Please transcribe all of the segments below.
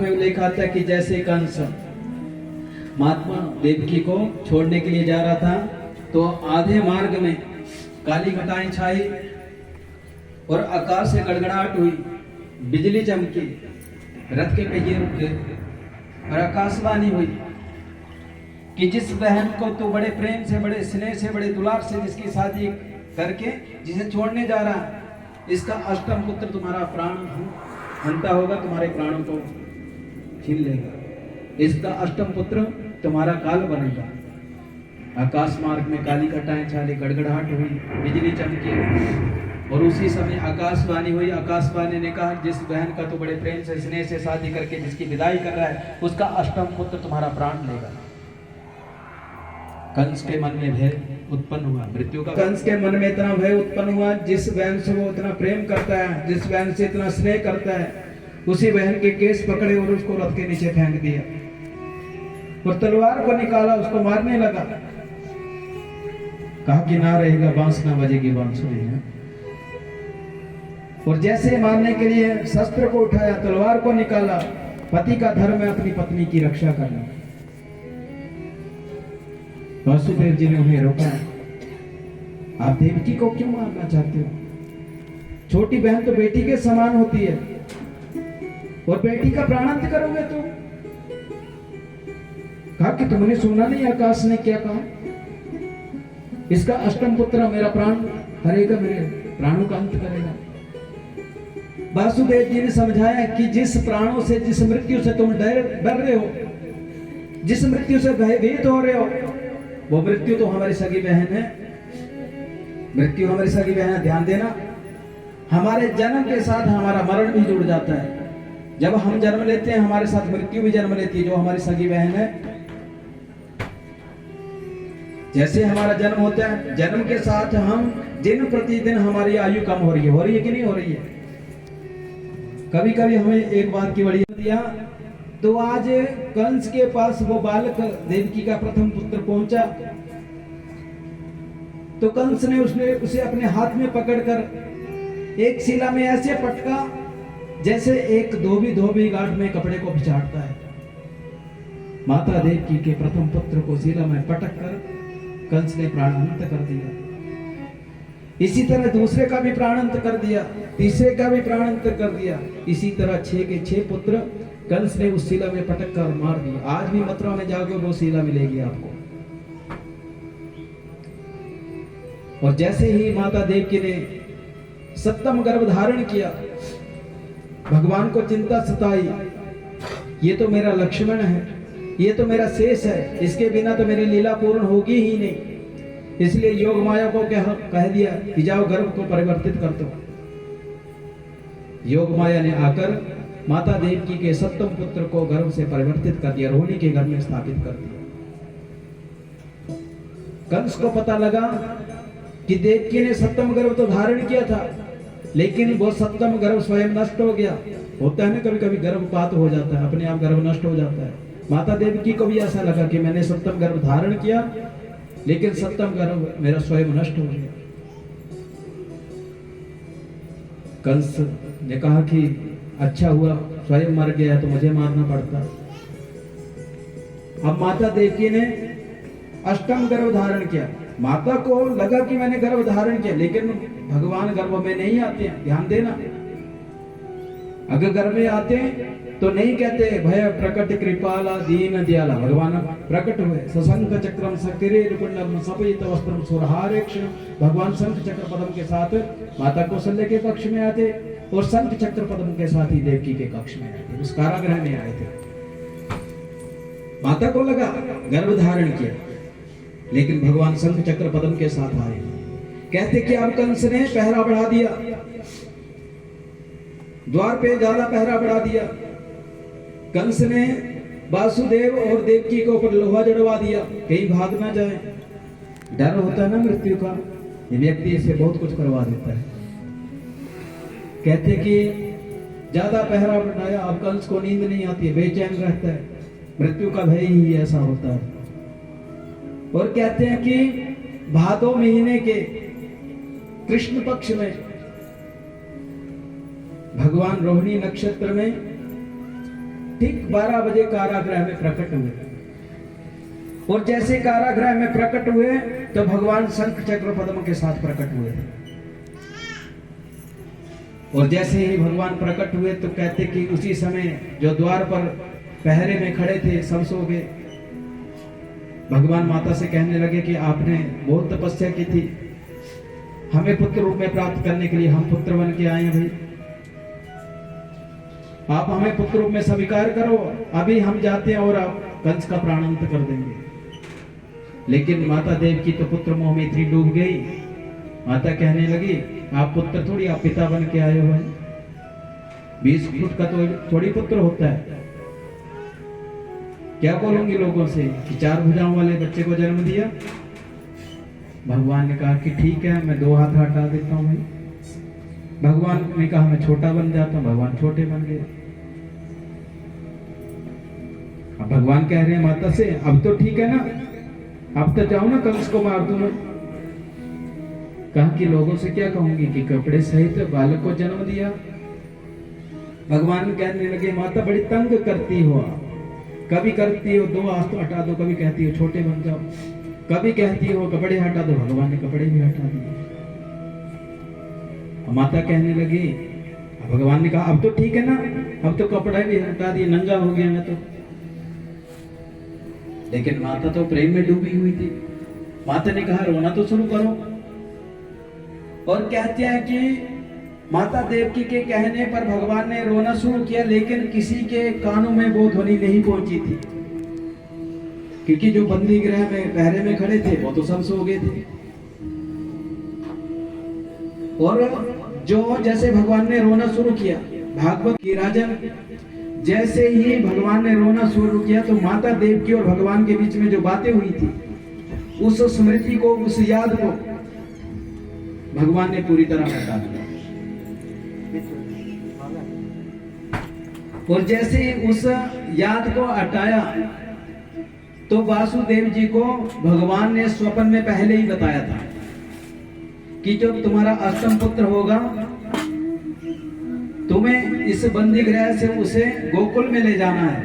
में लिखा था कि जैसे कंस महात्मा देवकी को छोड़ने के लिए जा रहा था तो आधे मार्ग में काली घटाएं छाई और आकाश से गड़गड़ाहट हुई, बिजली चमकी, रथ के पहिए रुक गए और आकाशवाणी हुई कि जिस बहन को तू बड़े प्रेम से, बड़े स्नेह से, बड़े दुलार से जिसकी शादी करके जिसे छोड़ने जा रहा है, इसका अष्टम पुत्र तुम्हारा प्राण हंता होगा, तुम्हारे प्राणों को छीन लेगा। इसका अष्टम पुत्र तुम्हारा काल बनेगा। आकाश मार्ग में काली घटाएं छाली, गड़गड़ाहट हुई, बिजली चमकी और उसी समय आकाशवाणी हुई। आकाशवाणी ने कहा जिस बहन का तो बड़े प्रेम से, स्नेह से शादी करके जिसकी विदाई कर रहा है, उसका अष्टम पुत्र तुम्हारा प्राण लेगा। कंस के मन में भय उत्पन्न हुआ, मृत्यु का कंस के मन में इतना भय उत्पन्न हुआ, जिस बहन से वो इतना प्रेम करता है, जिस बहन से इतना स्नेह करता है, उसी बहन के केस पकड़े और उसको रथ के नीचे फेंक दिया और तलवार को निकाला, उसको मारने लगा। कहा कि ना रहेगा बांस ना बजेगी बांसुरी है। और जैसे मारने के लिए शस्त्र को उठाया, तलवार को निकाला, पति का धर्म है अपनी पत्नी की रक्षा करना। वासुदेव जी ने उन्हें रोका, आप देवकी को क्यों मारना चाहते हो? छोटी बहन तो बेटी के समान होती है और बेटी का प्राणांत करोगे तुम? कहा कि तुमने सुना नहीं आकाश ने क्या कहा? इसका अष्टम पुत्र मेरा प्राण हरेगा, मेरे प्राणों का अंत करेगा। वासुदेव जी ने समझाया कि जिस प्राणों से, जिस मृत्यु से तुम डर रहे हो, जिस मृत्यु से भयभीत हो रहे हो, वो मृत्यु तो हमारी सगी बहन है। मृत्यु हमारी सगी बहन है, ध्यान देना। हमारे जन्म के साथ हमारा मरण भी जुड़ जाता है। जब हम जन्म लेते हैं, हमारे साथ मृत्यु भी जन्म लेती है, जो हमारी सगी बहन है। जैसे हमारा जन्म होता है, जन्म के साथ हम दिन प्रतिदिन हमारी आयु कम हो रही है कि नहीं हो रही है? कभी कभी हमें एक बात की बड़ी दिया, तो आज कंस के पास वो बालक देवकी का प्रथम पुत्र पहुंचा, तो कंस ने उसे अपने हाथ में पकड़कर एक शिला में ऐसे पटका जैसे एक धोबी गांठ में कपड़े को बिछाड़ता है। माता देवकी के प्रथम पुत्र को शिला में पटक कर कंस ने प्राणांत कर दिया। इसी तरह दूसरे का भी प्राणांत कर दिया, तीसरे का भी प्राणांत कर दिया। इसी तरह 6 के 6 पुत्र कंस ने उस शिला में पटक कर मार दिया। आज भी मथुरा में जाओगे वो शिला मिलेगी आपको। और जैसे ही माता देवकी ने सप्तम गर्भ धारण किया, भगवान को चिंता सताई, ये तो मेरा लक्ष्मण है, ये तो मेरा शेष है, इसके बिना तो मेरी लीला पूर्ण होगी ही नहीं। इसलिए योग माया को कह दिया कि जाओ गर्भ को परिवर्तित कर दो। योग माया ने आकर माता देवकी के सप्तम पुत्र को गर्भ से परिवर्तित कर दिया, रोहिणी के घर में स्थापित कर दिया। कंस को पता लगा कि देवकी ने सप्तम गर्भ तो धारण किया था, लेकिन वो सप्तम गर्भ स्वयं नष्ट हो गया। होता है ना, कभी कभी गर्भपात हो जाता है, अपने आप गर्भ नष्ट हो जाता है। माता देवकी को भी ऐसा लगा कि मैंने सप्तम गर्भ धारण किया, लेकिन सप्तम गर्भ मेरा स्वयं नष्ट हो गया। कंस ने कहा कि अच्छा हुआ स्वयं मर गया तो मुझे मारना पड़ता। अब माता देवकी ने अष्टम गर्भ धारण किया। माता को लगा कि मैंने गर्भ धारण किया, लेकिन भगवान गर्भ में नहीं आते हैं, ध्यान देना। अगर गर्भ में आते हैं तो नहीं कहते भय प्रकट कृपाला दीन दयाला। भगवान प्रकट हुए, सशंख चक्रम सकिरीर कुंडलम सपयित वस्त्रम सुरहारेक्षण। भगवान शंख चक्र पद्म के साथ माता कौशल्य के कक्ष में आते और शंख चक्र पद्म के साथ ही देवकी के कक्ष में आए थे, उस कारागृह में आए थे। माता को लगा गर्भ धारण किया, लेकिन भगवान शंख चक्र पद्म के साथ आए। कहते कि अब कंस ने पहरा बढ़ा दिया, द्वार पे ज्यादा पहरा बढ़ा दिया। कंस ने वासुदेव और देवकी के ऊपर लोहा जड़वा दिया, कहीं भाग ना जाए। डर होता है ना मृत्यु का, ये व्यक्ति इसे बहुत कुछ करवा देता है। कहते कि ज्यादा पहरा बढ़ाया, अब कंस को नींद नहीं आती, बेचैन रहता है। मृत्यु का भय ही ऐसा होता है। और कहते हैं कि भादो महीने के कृष्ण पक्ष में भगवान रोहिणी नक्षत्र में ठीक 12 बजे कारागृह में प्रकट हुए। और जैसे कारागृह में प्रकट हुए तो भगवान शंख चक्र पद्म के साथ प्रकट हुए। और जैसे ही भगवान प्रकट हुए तो कहते कि उसी समय जो द्वार पर पहरे में खड़े थे सब सो गए। भगवान माता से कहने लगे कि आपने बहुत तपस्या की थी, हमें पुत्र रूप में प्राप्त करने के लिए हम पुत्र बन के आए हैं भाई, आप हमें पुत्र रूप में स्वीकार करो, अभी हम जाते हैं और आप कंस का प्राणांत कर देंगे। लेकिन माता देव की तो पुत्र मोह में इतनी डूब गई, माता कहने लगी आप पुत्र थोड़ी, आप पिता बन के आए हो भाई, 20 फुट का तो थोड़ी पुत्र होता है। क्या बोलूंगी लोगों से कि 4 भुजाओं वाले बच्चे को जन्म दिया। भगवान ने कहा कि ठीक है मैं 2 हाथ हटा देता हूं भाई। भगवान ने कहा मैं छोटा बन जाता हूं, भगवान छोटे बन गए। अब भगवान कह रहे हैं माता से अब तो ठीक है ना, अब तो जाओ ना कंस को मार दो मैं। कहा कि लोगों से क्या कहूंगी कि कपड़े सहित बालक को जन्म दिया। भगवान कहने लगे माता बड़ी तंग करती हो आप, कभी करती हो 2 हाथ तो हटा दो, कभी कहती हो छोटे बन जाओ, कभी कहती हो कपड़े हटा दो, भगवान ने कपड़े भी हटा दिए। माता कहने लगी, भगवान ने कहा अब तो ठीक है ना, अब तो कपड़े भी हटा दिए, नंगा हो गया मैं तो। लेकिन माता तो प्रेम में डूबी हुई थी। माता ने कहा रोना तो शुरू करो। और कहते हैं कि माता देवकी के कहने पर भगवान ने रोना शुरू किया, लेकिन किसी के कानों में वो ध्वनि नहीं पहुंची थी, क्योंकि जो बंदी गृह में पहरे में खड़े थे वो तो सब सो गए थे। और जो जैसे भगवान ने रोना शुरू किया, भागवत की राजन, जैसे ही भगवान ने रोना शुरू किया तो माता देवकी और भगवान के बीच में जो बातें हुई थी, उस स्मृति को, उस याद को भगवान ने पूरी तरह हटा दिया। और जैसे उस याद को हटाया तो वासुदेव जी को भगवान ने स्वप्न में पहले ही बताया था कि जब तुम्हारा अष्टम पुत्र होगा तुम्हें इस बंदी गृह से उसे गोकुल में ले जाना है।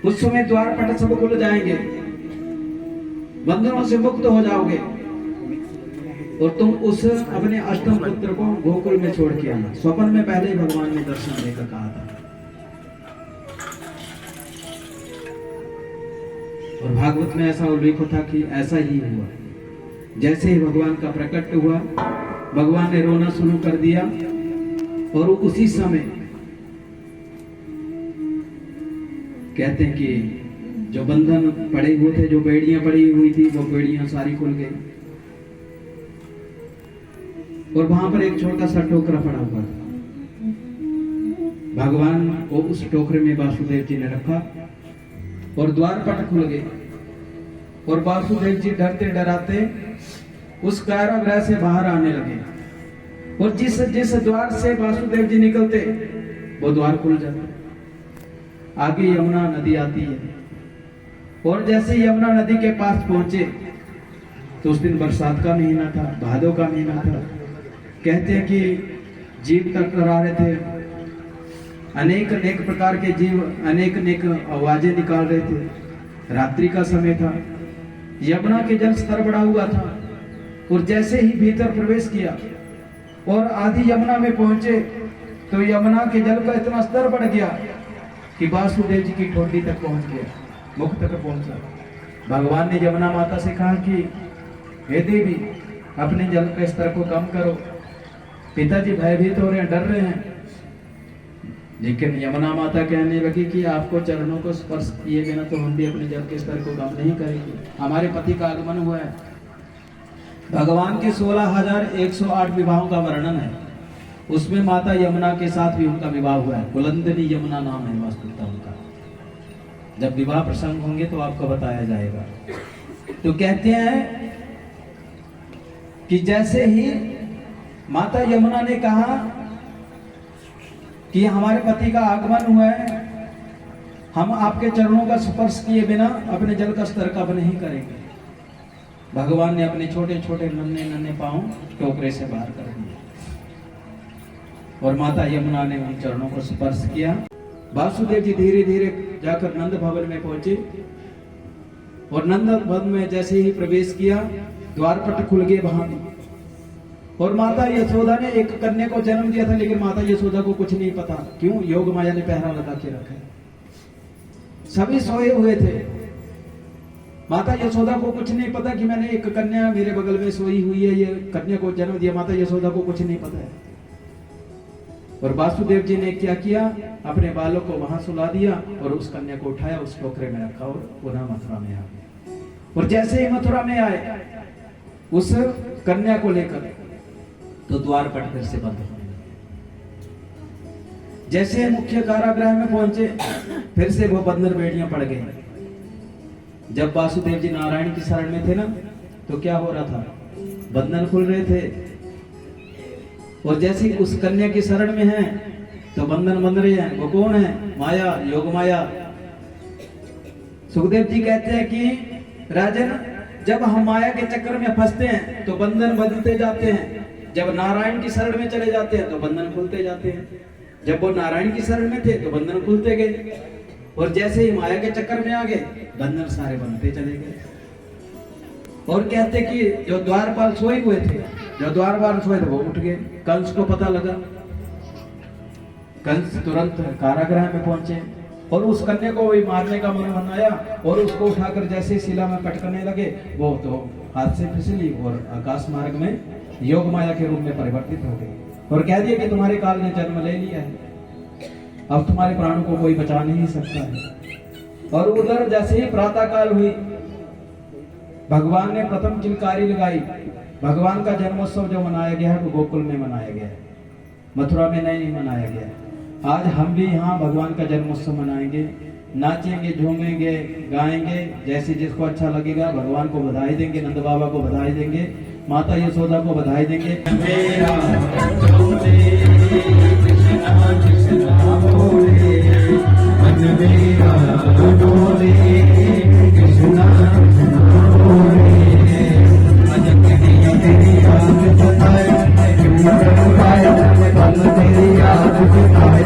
उस समय द्वारपाल सब खुल जाएंगे, बंधनों से मुक्त हो जाओगे और तुम उस अपने अष्टम पुत्र को गोकुल में छोड़ के आना। स्वप्न में पहले ही भगवान ने दर्शन देकर कहा था। और भागवत में ऐसा उल्लेख था कि ऐसा ही हुआ। जैसे ही भगवान का प्रकट हुआ, भगवान ने रोना शुरू कर दिया और उसी समय कहते हैं कि जो बंधन पड़े हुए थे, जो बेड़ियां पड़ी हुई थी, वो बेड़ियां सारी खुल गई और वहां पर एक छोटा सा टोकरा पड़ा हुआ था। भगवान को उस टोकरे में वासुदेव जी ने रखा और द्वारपाल खुल गए और वासुदेव जी डरते डराते उस कारागृह से बाहर आने लगे। और जिस जिस द्वार से वासुदेव जी निकलते वो द्वार खुल जाता। आगे यमुना नदी आती है और जैसे यमुना नदी के पास पहुंचे तो उस दिन बरसात का महीना था, भादों का महीना था। कहते हैं कि जीव टकरा रहे थे, अनेक अनेक प्रकार के जीव अनेक अनेक आवाजें निकाल रहे थे। रात्रि का समय था, यमुना के जल स्तर बढ़ा हुआ था और जैसे ही भीतर प्रवेश किया और आधी यमुना में पहुंचे तो यमुना के जल का इतना स्तर बढ़ गया कि वासुदेव जी की ठोडी तक पहुंच गया, मुख तक पहुंचा। भगवान ने यमुना माता से कहा कि हे देवी, अपने जल के स्तर को कम करो। पिताजी भयभीत हो रहे हैं, डर रहे हैं। लेकिन यमुना माता कहने लगी कि आपको चरणों को स्पर्श किए बिना तो हम भी अपने जल के स्तर को कम नहीं करेंगे। हमारे पति का आगमन हुआ है। भगवान के 16,108 विवाहों का वर्णन है, उसमें माता यमुना के साथ भी उनका विवाह हुआ है। कुलंदिनी यमुना नाम है वास्तुता उनका। जब विवाह प्रसंग होंगे तो आपको बताया जाएगा। तो कहते हैं कि जैसे ही माता यमुना ने कहा कि हमारे पति का आगमन हुआ है, हम आपके चरणों का स्पर्श किए बिना अपने जल का स्तर कम नहीं करेंगे। भगवान ने अपने छोटे छोटे नन्हे नन्हे पांव टोकरे से बाहर कर दिए और माता यमुना ने उन चरणों को स्पर्श किया। वासुदेव जी धीरे धीरे जाकर नंद भवन में पहुंचे और नंद भवन में जैसे ही प्रवेश किया द्वारपट खुल गए वहां भी। और माता यशोदा ने एक कन्या को जन्म दिया था, लेकिन माता यशोदा को कुछ नहीं पता। क्यों? योग माया ने पहरा लगा के रखा है। सभी सोए हुए थे। माता यशोदा को कुछ नहीं पता कि मैंने एक कन्या मेरे बगल में सोई हुई है, ये कन्या को जन्म दिया। माता यशोदा को कुछ नहीं पता है। और वासुदेव जी ने क्या किया, अपने बालक को वहां सुला दिया और उस कन्या को उठाया, उस टोकरे में रखा और पुनः मथुरा में आ गए। और जैसे ही मथुरा में आए उस कन्या को लेकर, तो द्वारपट फिर से बंद होने लगे। जैसे मुख्य कारागृह में पहुंचे, फिर से वो बंधन बेड़ियां पड़ गई। जब वासुदेव जी नारायण की शरण में थे ना, तो क्या हो रहा था, बंधन खुल रहे थे। और जैसे उस कन्या की शरण में हैं, तो बंधन बंध रहे हैं। वो कौन है? माया, योग माया। सुखदेव जी कहते हैं कि राजन, जब हम माया के चक्कर में फंसते हैं तो बंधन बदलते जाते हैं, जब नारायण की शरण में चले जाते हैं तो बंधन खुलते जाते हैं। जब वो नारायण की शरण में थे तो बंधन खुलते गए, और जैसे ही माया के चक्कर में आ गए बंधन सारे बनते चले गए। और कहते कि जो द्वारपाल सोए हुए थे, वो उठ गए। कंस को पता लगा, कंस तुरंत कारागृह में पहुंचे और उस कन्या को वही मारने का मन बनाया और उसको उठाकर जैसे शिला में पटकने लगे, वो तो हाथ से फिसली और आकाश मार्ग में योग माया के रूप में परिवर्तित हो गई। और कह दिया कि तुम्हारे काल ने जन्म ले लिया है, अब तुम्हारे प्राणों को कोई बचा नहीं सकता है। और उधर जैसे ही प्रातः काल हुई, भगवान ने प्रथम चिलकारी लगाई। भगवान का जन्मोत्सव जो मनाया गया है वो गोकुल में मनाया गया है, मथुरा में नहीं मनाया गया। आज हम भी यहाँ भगवान का जन्मोत्सव मनाएंगे, नाचेंगे, झूमेंगे, गाएंगे, जैसे जिसको अच्छा लगेगा। भगवान को बधाई देंगे, नंद बाबा को बधाई देंगे, माता यशोदा को बधाई देंगे। मेरा तेरी याद